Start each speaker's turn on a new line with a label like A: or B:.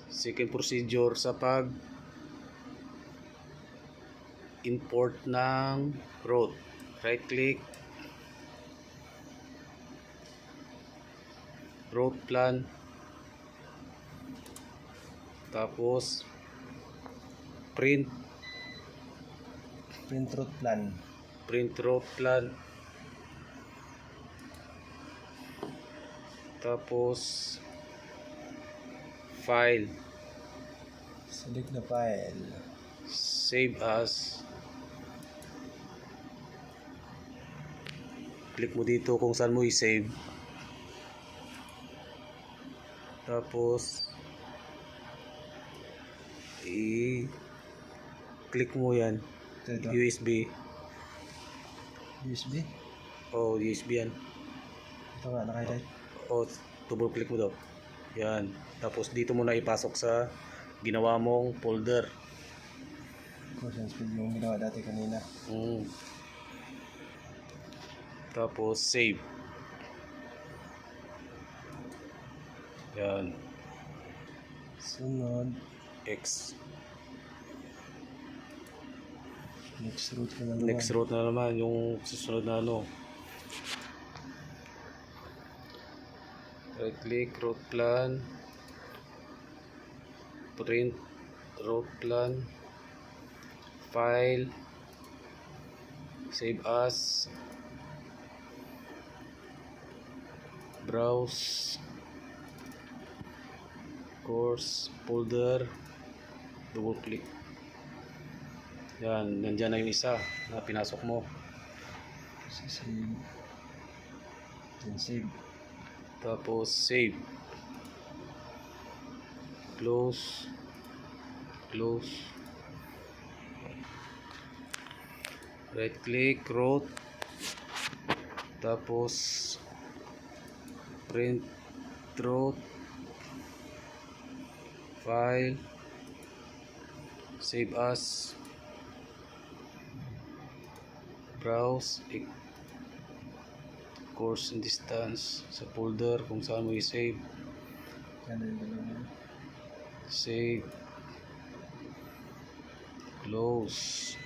A: Second procedure sa pag import ng root. Right click, root plan, tapos print
B: root plan.
A: root plan, tapos file,
B: Select the file.
A: save as. Click mo dito kung saan mo i-save, tapos i-click mo yan.
B: Ito.
A: USB.
B: USB.
A: USB yan.
B: Ito nga, naka-highlight.
A: Double click mo daw. Yan. Tapos dito mo na ipasok sa ginawa mong folder.
B: Course and speed yung ginawa dati kanina.
A: Tapos save. Yan.
B: Sunod.
A: X.
B: Next root na naman.
A: Next root na naman. Yung susunod na ano. Right click, root plan. Print root plan. File. Save as. Browse. Course. Folder. Double click. Yan. Nandyan na yung isa na pinasok mo.
B: Save. Then save.
A: Tapos save. Close. Close. Right click, root. Tapos print root. File. Save as. Browse. Course and distance sa folder kung saan mo i-save. Save. Close.